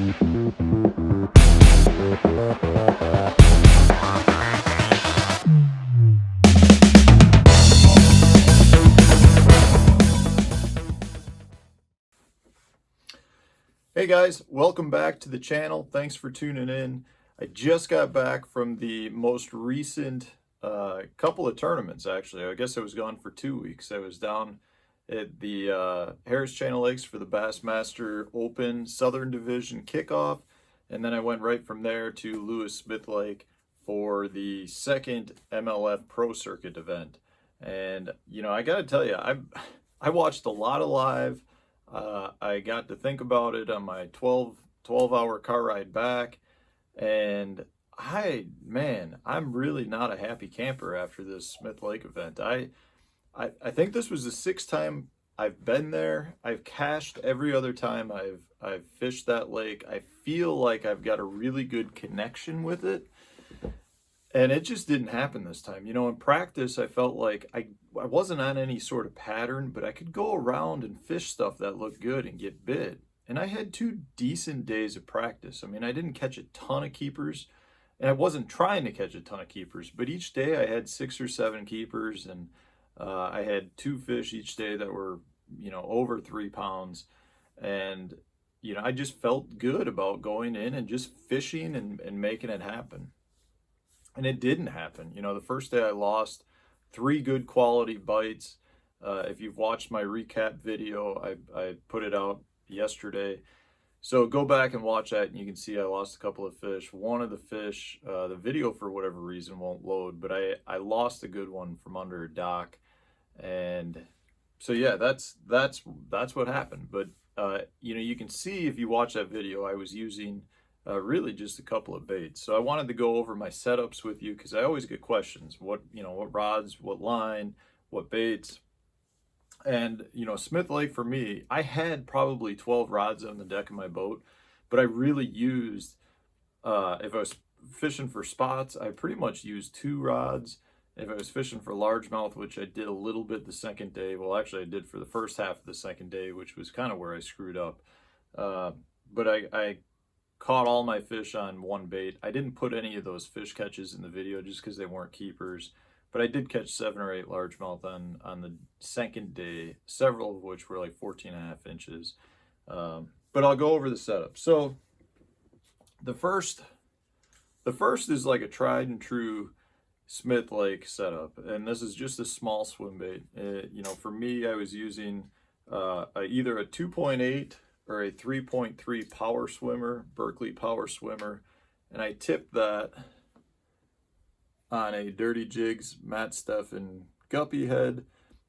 Hey guys, welcome back to the channel. Thanks for tuning in. I just got back from the most recent couple of tournaments, actually. I guess I was gone for 2 weeks. I was down at the Harris Channel Lakes for the Bassmaster Open Southern Division kickoff, and then I went right from there to Lewis Smith Lake for the second MLF Pro Circuit event. And you know, I gotta tell you, I watched a lot of live. I got to think about it on my 12-hour car ride back, and I'm really not a happy camper after this Smith Lake event. I think this was the 6th time I've been there. I've cashed every other time I've fished that lake. I feel like I've got a really good connection with it. And it just didn't happen this time. You know, in practice, I felt like I wasn't on any sort of pattern, but I could go around and fish stuff that looked good and get bit. And I had 2 decent days of practice. I mean, I didn't catch a ton of keepers, and I wasn't trying to catch a ton of keepers, but each day I had 6 or 7 keepers, and I had 2 fish each day that were, you know, over 3 pounds. And, you know, I just felt good about going in and just fishing and making it happen. And it didn't happen. You know, the first day I lost 3 good quality bites. If you've watched my recap video, I put it out yesterday. So go back and watch that and you can see I lost a couple of fish. One of the fish, the video for whatever reason won't load, but I lost a good one from under a dock. And so yeah, that's what happened. But you know, you can see if you watch that video, I was using really just a couple of baits. So I wanted to go over my setups with you because I always get questions. What rods, what line, what baits. And, you know, Smith Lake for me, I had probably 12 rods on the deck of my boat, but I really used, if I was fishing for spots, I pretty much used 2 rods. If I was fishing for largemouth, which I did a little bit the second day, well, actually I did for the first half of the second day, which was kind of where I screwed up. But I caught all my fish on 1 bait. I didn't put any of those fish catches in the video just because they weren't keepers, but I did catch 7 or 8 largemouth on the second day, several of which were like 14.5 inches. But I'll go over the setup. So the first is like a tried and true Smith Lake setup, and this is just a small swim bait. You know, for me, I was using either a 2.8 or a 3.3 power swimmer, Berkeley power swimmer, and I tipped that on a Dirty Jigs Matt Steffen guppy head,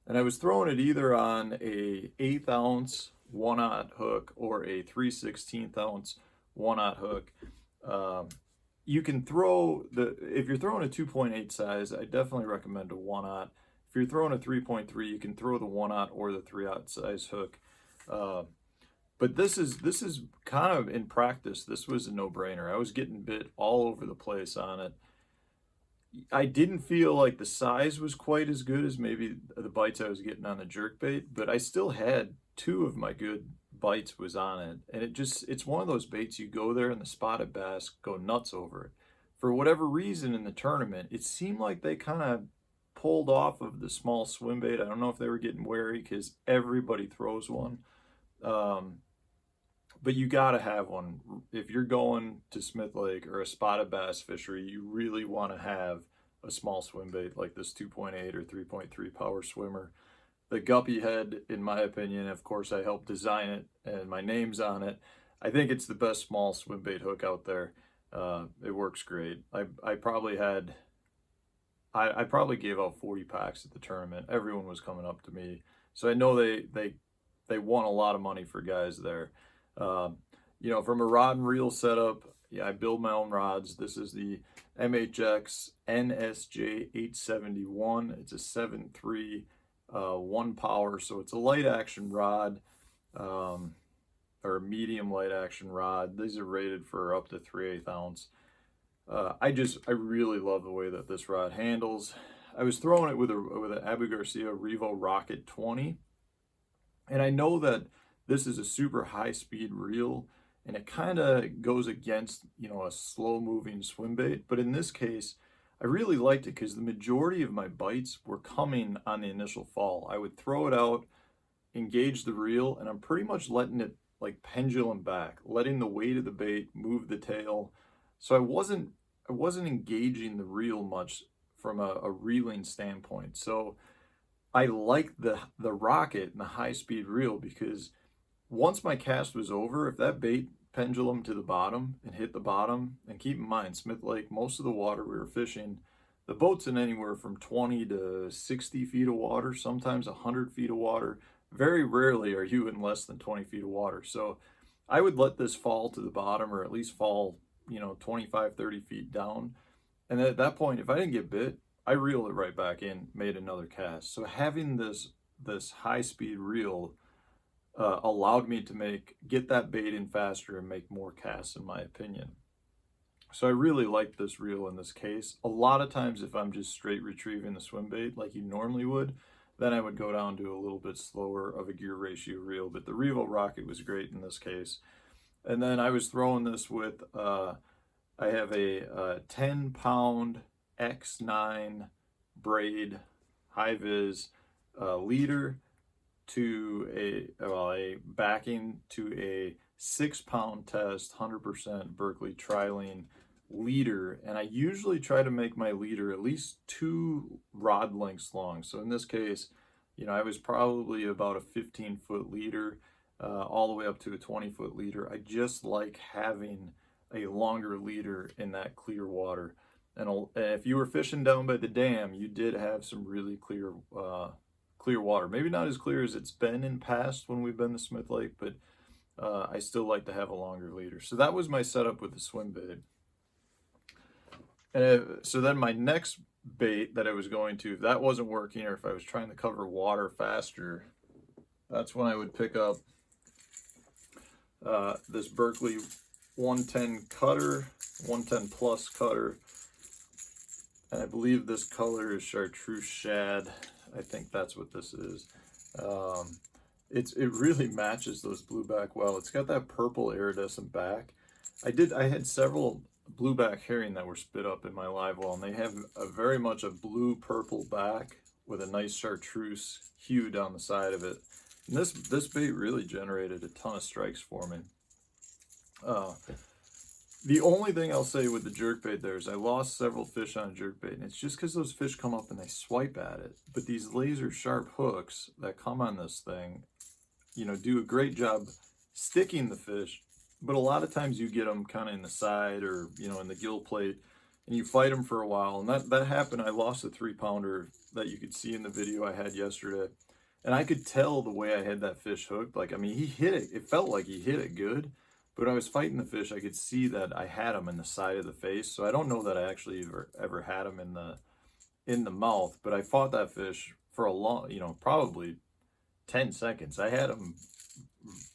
and I was throwing it either on a 1/8 ounce 1/0 hook or a 3/16 ounce 1/0 hook. You can throw if you're throwing a 2.8 size, I definitely recommend a 1/0. If you're throwing a 3.3, you can throw the 1/0 or the 3/0 size hook. But this is kind of, in practice, this was a no-brainer. I was getting bit all over the place on it. I didn't feel like the size was quite as good as maybe the bites I was getting on the jerkbait, but I still had 2 of my good bites was on it. And it's one of those baits you go there and the spotted bass go nuts over it. For whatever reason in the tournament, it seemed like they kind of pulled off of the small swim bait. I don't know if they were getting wary because everybody throws one. But you got to have one. If you're going to Smith Lake or a spotted bass fishery, you really want to have a small swim bait like this 2.8 or 3.3 power swimmer. The guppy head, in my opinion, of course, I helped design it and my name's on it. I think it's the best small swim bait hook out there. It works great. I probably gave out 40 packs at the tournament. Everyone was coming up to me. So I know they won a lot of money for guys there. You know, from a rod and reel setup, yeah, I build my own rods. This is the MHX NSJ 871. It's a 7.3 1 power, so it's a light action rod, or a medium light action rod. These are rated for up to 3/8 ounce. I really love the way that this rod handles. I was throwing it with an Abu Garcia Revo Rocket 20, and I know that this is a super high speed reel, and it kind of goes against, you know, a slow moving swim bait. But in this case, I really liked it because the majority of my bites were coming on the initial fall. I would throw it out, engage the reel, and I'm pretty much letting it like pendulum back, letting the weight of the bait move the tail. So I wasn't engaging the reel much from a reeling standpoint. So I like the rocket and the high speed reel because once my cast was over, if that bait pendulum to the bottom and hit the bottom, and keep in mind, Smith Lake, most of the water we were fishing, the boat's in anywhere from 20 to 60 feet of water, sometimes 100 feet of water. Very rarely are you in less than 20 feet of water. So I would let this fall to the bottom, or at least fall, you know, 25, 30 feet down. And at that point, if I didn't get bit, I reeled it right back in, made another cast. So having this high speed reel allowed me to get that bait in faster and make more casts, in my opinion. So I really like this reel in this case. A lot of times if I'm just straight retrieving the swim bait like you normally would, then I would go down to a little bit slower of a gear ratio reel. But the Revo Rocket was great in this case. And then I was throwing this with, I have a 10-pound X9 braid high-vis leader to a backing to a 6-pound test 100% Berkeley trilene leader, and I usually try to make my leader at least 2 rod lengths long. So in this case, you know, I was probably about a 15-foot leader all the way up to a 20-foot leader. I just like having a longer leader in that clear water. And if you were fishing down by the dam, you did have some really clear water. Maybe not as clear as it's been in past when we've been to Smith Lake, but I still like to have a longer leader. So that was my setup with the swim bait. So then my next bait that I was going to, if that wasn't working, or if I was trying to cover water faster, that's when I would pick up this Berkeley 110 cutter, 110 plus cutter. And I believe this color is Chartreuse Shad. I think that's what this is. It really matches those blueback well. It's got that purple iridescent back. I had several blueback herring that were spit up in my live well, and they have very much a blue purple back with a nice chartreuse hue down the side of it. And this bait really generated a ton of strikes for me. The only thing I'll say with the jerkbait there is I lost several fish on a jerkbait, and it's just because those fish come up and they swipe at it. But these laser sharp hooks that come on this thing, you know, do a great job sticking the fish. But a lot of times you get them kind of in the side, or, you know, in the gill plate, and you fight them for a while. And that happened. I lost a 3-pounder that you could see in the video I had yesterday. And I could tell the way I had that fish hooked. Like, I mean, he hit it. It felt like he hit it good. But when I was fighting the fish, I could see that I had him in the side of the face. So I don't know that I actually ever had him in the mouth. But I fought that fish for a long, you know, probably 10 seconds. I had him.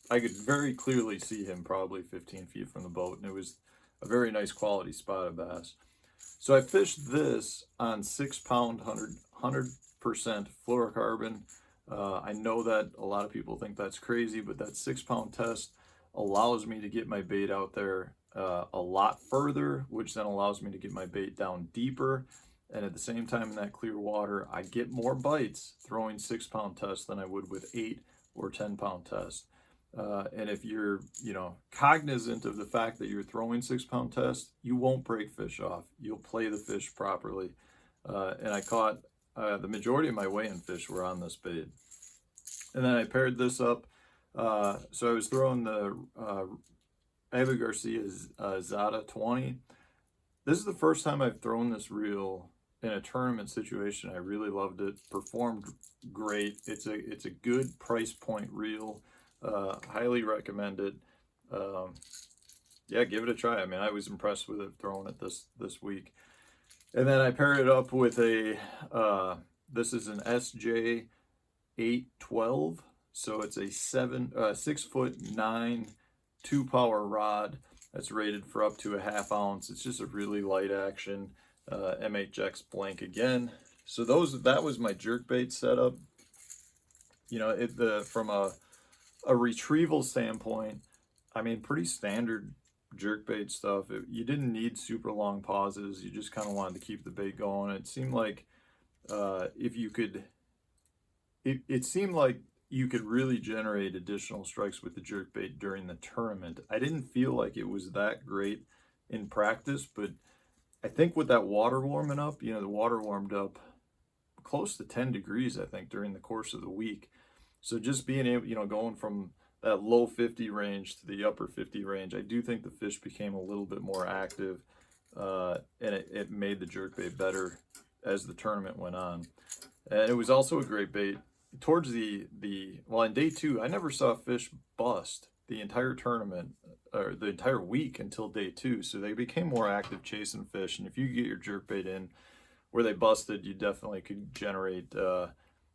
I could very clearly see him probably 15 feet from the boat, and it was a very nice quality spotted bass. So I fished this on 6-pound 100% fluorocarbon. I know that a lot of people think that's crazy, but that 6-pound test allows me to get my bait out there a lot further, which then allows me to get my bait down deeper. And at the same time, in that clear water, I get more bites throwing 6-pound tests than I would with 8 or 10-pound tests. And if you're, you know, cognizant of the fact that you're throwing 6-pound tests, you won't break fish off. You'll play the fish properly. And I caught the majority of my weigh-in fish were on this bait. And then I paired this up. So I was throwing the Abu Garcia Zada 20. This is the first time I've thrown this reel in a tournament situation. I really loved it. Performed great. It's a good price point reel. Highly recommend it. Yeah, give it a try. I mean, I was impressed with it throwing it this week. And then I paired it up with a this is an SJ 812. So it's a 6'9" 2-power rod that's rated for up to a 1/2 ounce. It's just a really light action MHX blank again. So that was my jerkbait setup. You know, from a retrieval standpoint, I mean, pretty standard jerkbait stuff. You didn't need super long pauses. You just kind of wanted to keep the bait going. It seemed like if you could, it seemed like you could really generate additional strikes with the jerkbait during the tournament. I didn't feel like it was that great in practice, but I think with that water warming up, you know, the water warmed up close to 10 degrees, I think, during the course of the week. So just being able, you know, going from that low 50 range to the upper 50 range, I do think the fish became a little bit more active, and it made the jerkbait better as the tournament went on. And it was also a great bait. Towards well, on day 2, I never saw fish bust the entire tournament, or the entire week until day 2. So they became more active chasing fish. And if you get your jerkbait in where they busted, you definitely could generate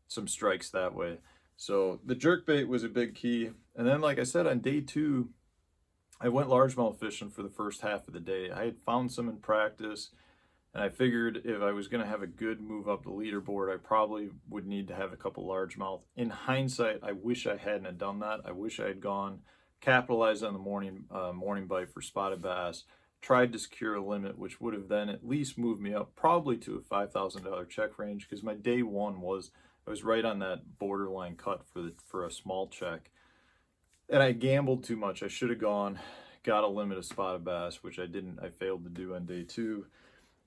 some strikes that way. So the jerkbait was a big key. And then, like I said, on day 2, I went largemouth fishing for the first half of the day. I had found some in practice, and I figured if I was going to have a good move up the leaderboard, I probably would need to have a couple largemouth. In hindsight, I wish I hadn't have done that. I wish I had gone, capitalized on the morning bite for spotted bass, tried to secure a limit, which would have then at least moved me up probably to a $5,000 check range, because my day 1 was, I was right on that borderline cut for a small check. And I gambled too much. I should have gone, got a limit of spotted bass, which I didn't. I failed to do on day 2.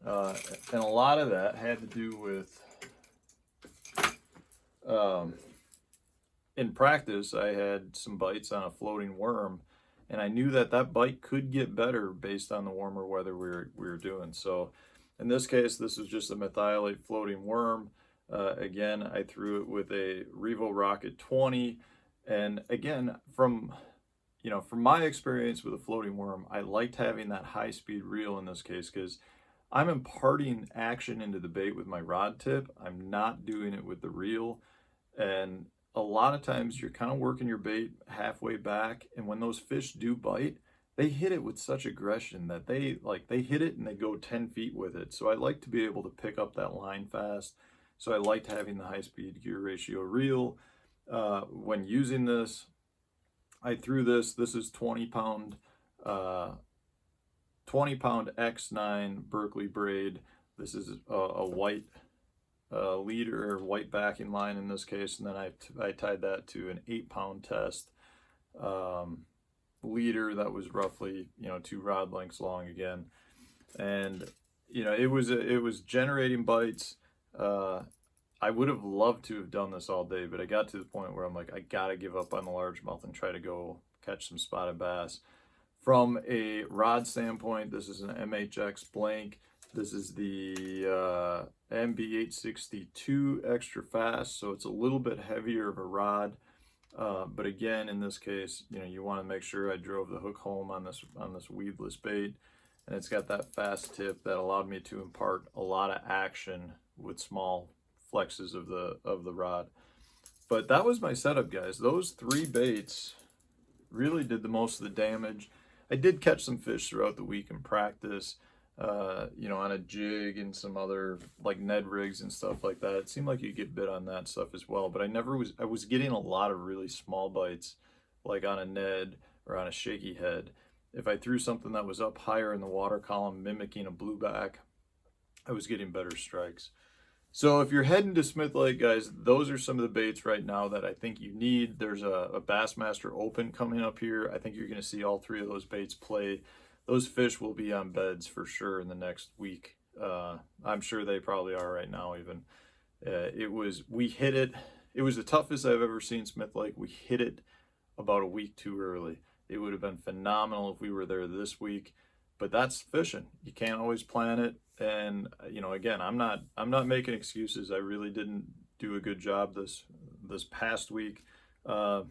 And a lot of that had to do with, in practice, I had some bites on a floating worm, and I knew that that bite could get better based on the warmer weather we were doing. So in this case, this was just a methylate floating worm. Again, I threw it with a Revo Rocket 20. And again, from my experience with a floating worm, I liked having that high-speed reel in this case, because I'm imparting action into the bait with my rod tip. I'm not doing it with the reel. And a lot of times you're kind of working your bait halfway back, and when those fish do bite, they hit it with such aggression that they hit it and they go 10 feet with it. So I like to be able to pick up that line fast. So I liked having the high-speed gear ratio reel. When using this, I threw this is 20-pound X9 Berkeley braid. This is a white leader, white backing line in this case, and then I tied that to an 8-pound test leader that was roughly 2 rod lengths long again, and it was generating bites. I would have loved to have done this all day, but I got to the point where I'm like, I gotta give up on the largemouth and try to go catch some spotted bass. From a rod standpoint, this is an MHX blank. This is the MB862 extra fast, so it's a little bit heavier of a rod. But again, in this case, you want to make sure I drove the hook home on this weedless bait, and it's got that fast tip that allowed me to impart a lot of action with small flexes of the rod. But that was my setup, guys. Those 3 baits really did the most of the damage. I did catch some fish throughout the week in practice, on a jig and some other like Ned rigs and stuff like that. It seemed like you get bit on that stuff as well, but I was getting a lot of really small bites, like on a Ned or on a shaky head. If I threw something that was up higher in the water column, mimicking a blueback, I was getting better strikes. So if you're heading to Smith Lake, guys, those are some of the baits right now that I think you need. There's a Bassmaster Open coming up here. I think you're going to see all 3 of those baits play. Those fish will be on beds for sure in the next week. I'm sure they probably are right now even. We hit it. It was the toughest I've ever seen Smith Lake. We hit it about a week too early. It would have been phenomenal if we were there this week, but that's fishing. You can't always plan it. And again, I'm not making excuses. I really didn't do a good job this past week, and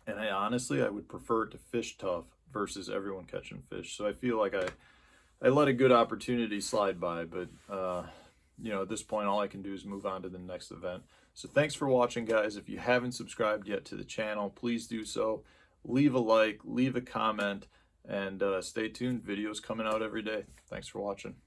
I honestly would prefer to fish tough versus everyone catching fish. So I feel like I let a good opportunity slide by, but at this point, all I can do is move on to the next event. So thanks for watching, guys. If you haven't subscribed yet to the channel, please do so. Leave a like, leave a comment, and stay tuned. Videos coming out every day. Thanks for watching.